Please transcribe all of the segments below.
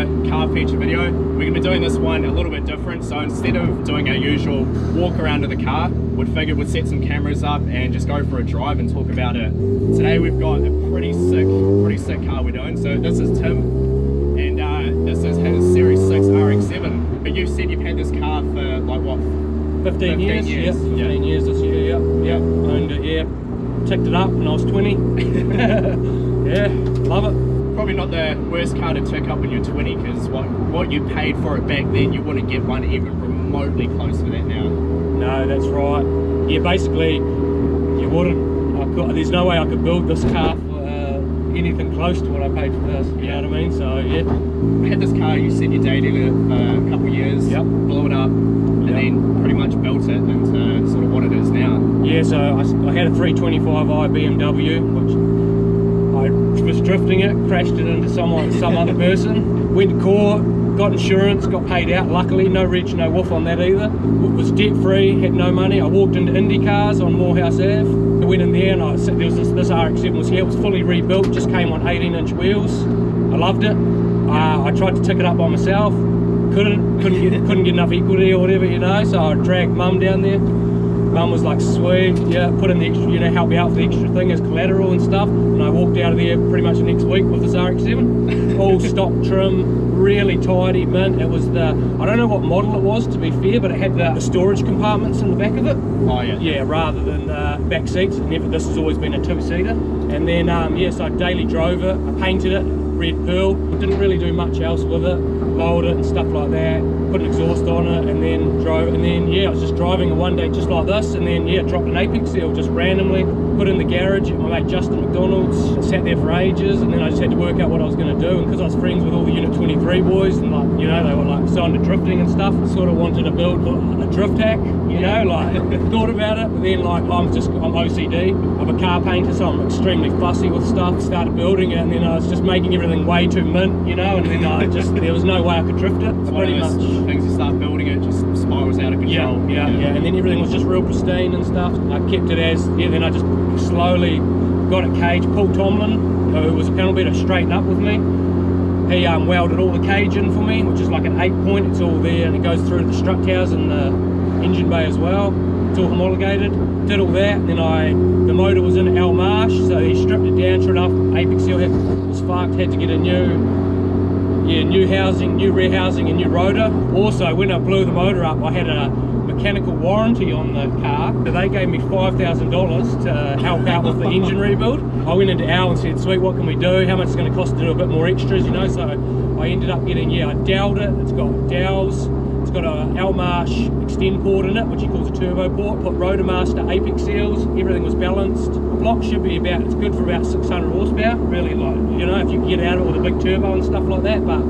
another car feature video. We're going to be doing this one a little bit different. So instead of doing our usual walk around of the car, we figured we'd set some cameras up and just go for a drive and talk about it. Today we've got a pretty sick car we're doing. So this is Tim, and this is his Series 6 RX7. But you said you've had this car for like what? 15 years. Yeah, 15 years this year. Yeah. Owned it. Yeah, ticked it up when I was 20. Yeah, love it. Probably not the worst car to tick up when you're 20, because what you paid for it back then, you wouldn't get one even remotely close to that now. No, that's right. Yeah, basically, you wouldn't. There's no way I could build this car for anything close to what I paid for this. You know what I mean? So yeah. I had this car. You said you dated it for a couple of years. Yep. Blew it up, and then pretty much built it into sort of what it is now. Yeah. So I had a 325i BMW, which I was drifting it, crashed it into some other person, went to court, got insurance, got paid out. Luckily, no reg, no woof on that either. Was debt free, had no money. I walked into Indy Cars on Morehouse Ave. I went in there and there was this RX7 was here. It was fully rebuilt, just came on 18-inch wheels. I loved it. I tried to tick it up by myself, couldn't get enough equity or whatever, you know. So I dragged Mum down there. Mum was like, sweet, yeah, put in the extra, you know, help me out with the extra thing as collateral and stuff. And I walked out of there pretty much the next week with this RX7. All stock trim, really tidy, mint. It was the, I don't know what model it was to be fair, but it had the storage compartments in the back of it. Oh yeah. Yeah, rather than back seats. This has always been a two-seater. And then, yeah, so I daily drove it, I painted it, red pearl. Didn't really do much else with it. Lowered it and stuff like that, put an exhaust on it, and then drove, and then yeah, I was just driving it one day just like this, and then yeah, dropped an apex seal just randomly, put in the garage at my mate Justin McDonald's, sat there for ages, and then I just had to work out what I was going to do. And because I was friends with all the Unit 23 boys, and like, you know, they were like so into drifting and stuff, I sort of wanted to build a drift hack, you know, like thought about it, but then like I'm OCD, I'm a car painter, so I'm extremely fussy with stuff. Started building it, and then I was just making everything way too mint, you know, and then there was no way I could drift it. It's pretty much things, you start building it, just spirals out of control. Yeah, and then everything was just real pristine and stuff. I kept it as, yeah, then I just slowly got a cage. Paul Tomlin, who was a panel beater, straightened up with me. He welded all the cage in for me, which is like an 8-point. It's all there, and it goes through the strut towers and the engine bay as well. It's all homologated. Did all that, and then the motor was in Al Marsh, so he stripped it down, sure enough. Apex seal was fucked, had to get a new housing, new rear housing, and new rotor. Also, when I blew the motor up, I had a mechanical warranty on the car. So they gave me $5,000 to help out with the engine rebuild. I went into Al and said, sweet, what can we do? How much is it going to cost to do a bit more extras, you know? So I ended up getting, yeah, I doweled it. It's got dowels. It's got a Al Marsh extend port in it, which he calls a turbo port. Put Rotomaster apex seals. Everything was balanced. The block should be about, it's good for about 600 horsepower. Really, like, you know, if you can get out of it with a big turbo and stuff like that. But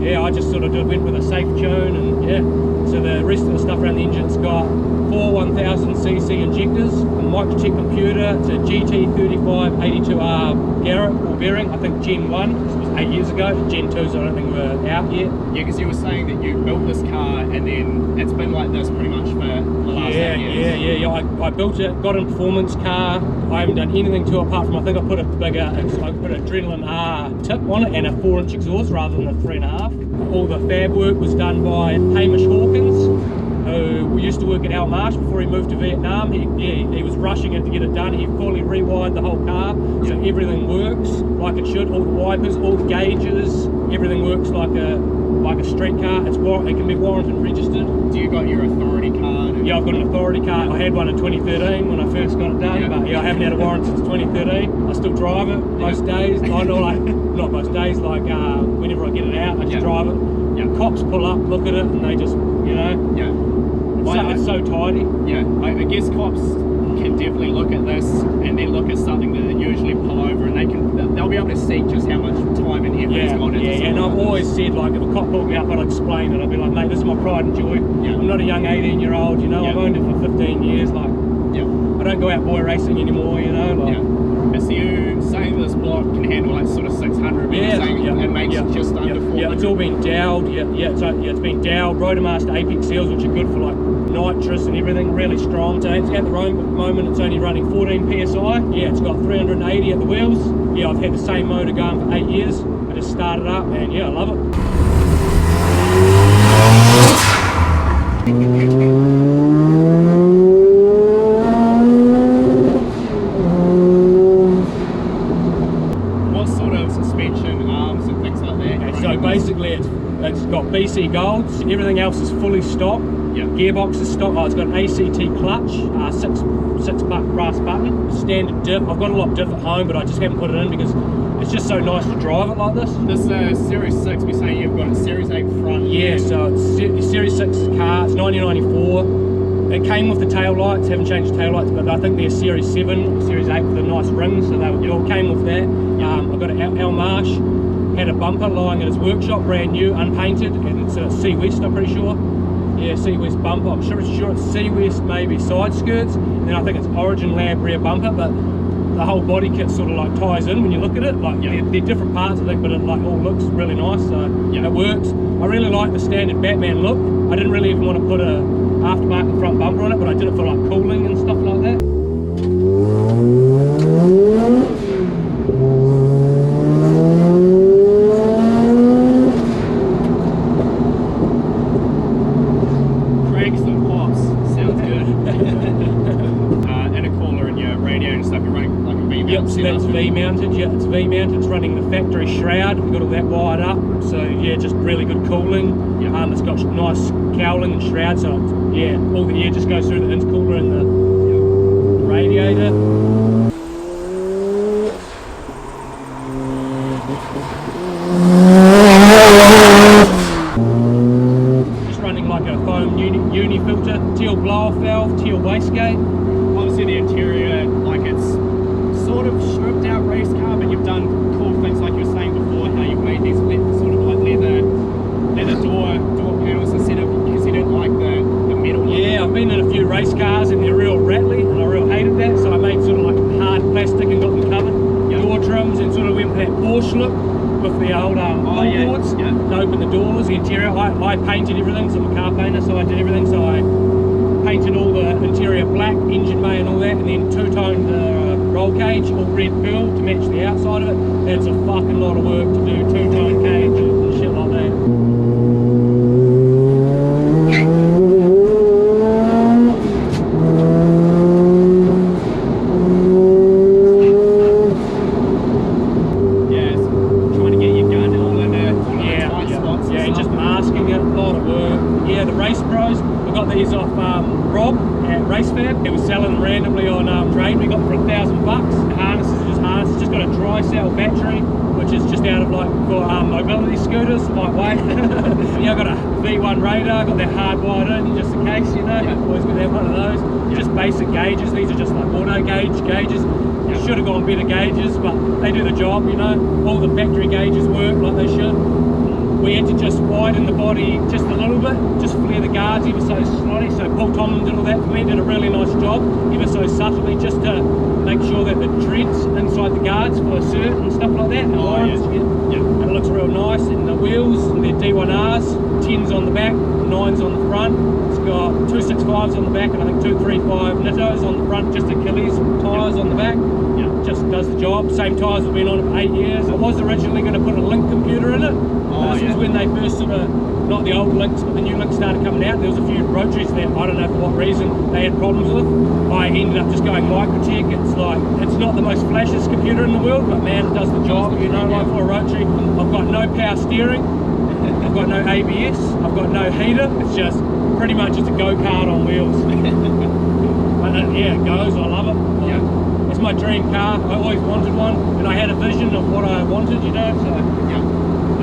yeah, I just sort of went with a safe tune, and yeah. So the rest of the stuff around the engine's got 4 1000cc injectors, a Microtech computer, it's a GT35 82R Garrett ball bearing. I think Gen 1, this was 8 years ago. Gen 2s I don't think were out yet. Yeah, because you were saying that you built this car and then it's been like this pretty much for the last 8 years. Yeah. I built it, got a performance car. I haven't done anything to it apart from I think I put an Adrenaline R tip on it and a 4-inch exhaust rather than a 3.5. All the fab work was done by Hamish Hawkins, who used to work at Al Marsh before he moved to Vietnam. He was rushing it to get it done. He fully rewired the whole car, so everything works like it should. All the wipers, all the gauges, everything works like a street car. It can be warranted and registered. Do you got your authority card? Yeah, I've got an authority card. I had one in 2013 when I first got it done, but yeah, I haven't had a warrant since 2013. I still drive it most days. I know, like, not most days, like whenever I get it out, I just drive it. Yeah. Cops pull up, look at it, and they just, you know. Yeah. It's so tidy. Yeah, I guess cops can definitely look at this and then look at something that they usually pull over, and they'll be able to see just how much time and effort it's gone into. Yeah, and I've always said, like, if a cop pulled me up, I'd explain it. I'd be like, mate, this is my pride and joy. Yeah. I'm not a young 18-year-old, you know. I've owned it for 15 years. Like, I don't go out boy racing anymore, you know. Like, so you saying this block can handle like sort of 600, it makes it just under 400? Yeah, it's all been doweled. It's been doweled. Rotomaster apex seals, which are good for like nitrous and everything, really strong. So it's at the moment it's only running 14 psi. Yeah, it's got 380 at the wheels. Yeah, I've had the same motor going for 8 years. I just started up, and yeah, I love it. What sort of suspension, arms and things like that? Okay, so basically it's got BC Golds, everything else is fully stock. Yep. Gearbox is stock. Oh, it's got an ACT clutch, six brass button, standard diff. I've got a lot of diff at home, but I just haven't put it in because it's just so nice to drive it like this. This Series 6, we say you've got a Series 8 front. Yeah, so it's Series 6 car, it's 1994. It came with the tail lights, haven't changed the tail lights, but I think they're Series 7 or Series 8 with the nice rings, so it all came with that. I've got an Al Marsh, had a bumper lying at his workshop, brand new, unpainted, and it's a C West, I'm pretty sure. Yeah, C West bumper. I'm sure it's C West, maybe side skirts, and then I think it's Origin Lab rear bumper, but the whole body kit sort of like ties in when you look at it. Like they're different parts, I think, but it like all looks really nice, so it works. I really like the standard Batman look. I didn't really even want to put a aftermarket front bumper on it, but I did it for like cooling and stuff like that. That's V-mounted, yeah, it's V-mounted, it's running the factory shroud, we've got all that wired up, so yeah, just really good cooling. It's got nice cowling and shroud, so yeah, all the air just goes through the intercooler and the radiator. Just running like a foam uni filter, teal blow-off valve, teal wastegate. Obviously the interior, like it's sort of stripped out race car, but you've done cool things like you were saying before, how you've made these sort of like leather door panels instead of, because you didn't like the metal. Yeah, I've been in a few race cars and they're real rattly, and I real hated that, so I made sort of like hard plastic and got them covered. Door trims, and sort of went for that Porsche look with the old boards to open the doors, the interior. I painted everything, so I'm a car painter, so I did everything, so I painted all the interior black, engine bay and all that, and then two-toned the roll cage, all red pearl to match the outside of it. That's a fucking lot of work to do two-tone cage and shit like that. Yeah, trying to get your gun all in there, tight spots. Yeah, and just masking it, a lot of work. Yeah, the Race Pros, we got these off Rob at Race Fab. It was selling randomly on trade. We got them for $1,000. The harnesses are just harnesses. Just got a dry cell battery, which is just out of like for mobility scooters, lightweight. Yeah, I got a V1 radar, got that hardwired in just in case, you know. Always gonna have one of those. Just basic gauges. These are just like auto gauges. Should have gone better gauges, but they do the job, you know. All the factory gauges work like they should. We had to just widen the body just a little bit, just flare the guards ever so slightly. So Paul Tomlin did all that for me, did a really nice job, ever so subtly, just to make sure that the treads inside the guards for cert and stuff like that. And and it looks real nice. And the wheels, they're D1Rs, 10s on the back, 9s on the front. It's got 265s on the back and I think 235 Nittos on the front, just Achilles tyres on the back. Just does the job. Same tyres have been on it for 8 years. I was originally going to put a Link computer in it. This was when they first sort of, not the old Links, but the new Links started coming out. There was a few rotaries that I don't know for what reason they had problems with. I ended up just going Microtech. It's like, it's not the most flashiest computer in the world, but man, it does the job, you know, like for a rotary. I've got no power steering, I've got no ABS, I've got no heater. It's just pretty much just a go-kart on wheels. And yeah, it goes, I love it. It's my dream car. I always wanted one, and I had a vision of what I wanted, you know, so.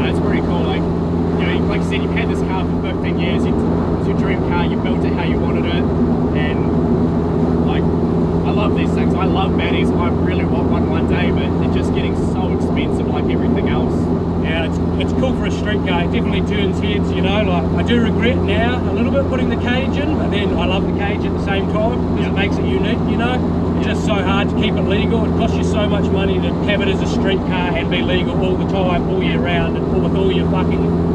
It's pretty cool. Like, you know, like I said, you've had this car for 15 years. It was your dream car. You built it how you wanted it, and like, I love these things. I love Maddies. I really want one day, but they're just getting so expensive, like everything else. Yeah, it's cool for a street car. It definitely turns heads, you know. Like, I do regret now a little bit putting the cage in, but then I love the cage at the same time because it makes it unique, you know. It's just so hard to keep it legal. It costs you so much money to have it as a street car and be legal all the time, all year round, and with all your fucking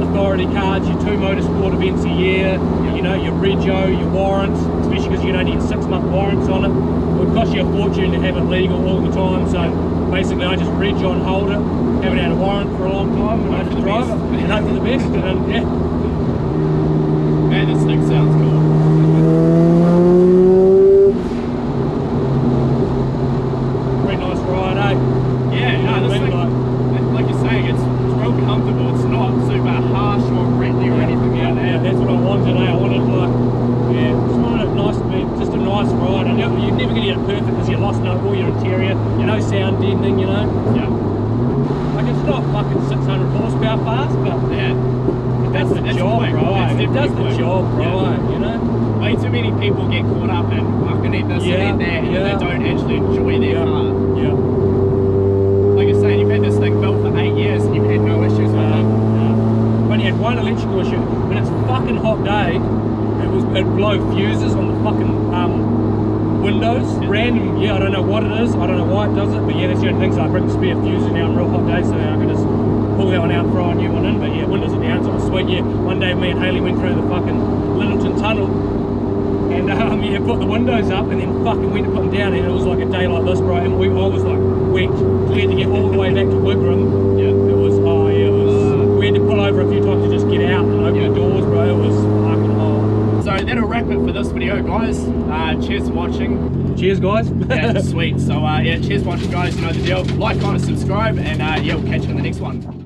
authority cards, your 2 motorsport events a year, you know, your rego, your warrants, especially because you don't need 6-month warrants on it. It would cost you a fortune to have it legal all the time. So basically I just reg on, hold it, haven't had a warrant for a long time, and I just drive it and hope for the best. And yeah. Man, this thing sounds cool. Very nice ride, eh? Yeah, You know no, what I this mean? thing, like you're saying, it's real comfortable. It's not super harsh or gritty or anything like that. Yeah, that's what I wanted, eh? I wanted just wanted it nice to be, just a nice ride. And you're never going to get it perfect because you lost all your interior, no sound deadening, you know. Yeah. Like it's not fucking 600 horsepower fast, but Yeah. it does the That's job, quick. bro. That's It does the definitely job, quick. bro. Yeah. You know. Way too many people get caught up in fucking need this and need that, and Yeah. they don't actually enjoy their car. Yeah. Like you're saying, you've had this thing built for 8 years and you've had no issues with it. When you had one electrical issue, when it's a fucking hot day, it'd blow fuses on the fucking windows. Random, yeah, I don't know what it is, I don't know why it does it, but yeah, that's the only thing. So I bring the spare fuse now on real hot days, so I can just pull that one out and throw a new one in. But yeah, windows are down, so it's sweet. Yeah, one day me and Haley went through the fucking Littleton Tunnel, and yeah, put the windows up, and then fucking went to put them down, and it was like a day like this, bro. And I was like wet. We had to get all the way back to Wigram. Yeah. It was, oh yeah, it was. We had to pull over a few times to just get out and open the doors, bro. It was fucking hot. So that'll wrap it for this video, guys. Cheers for watching. Cheers, guys. Yeah, sweet. So yeah, cheers for watching, guys. You know the deal. Like, comment, subscribe, and yeah, we'll catch you in the next one.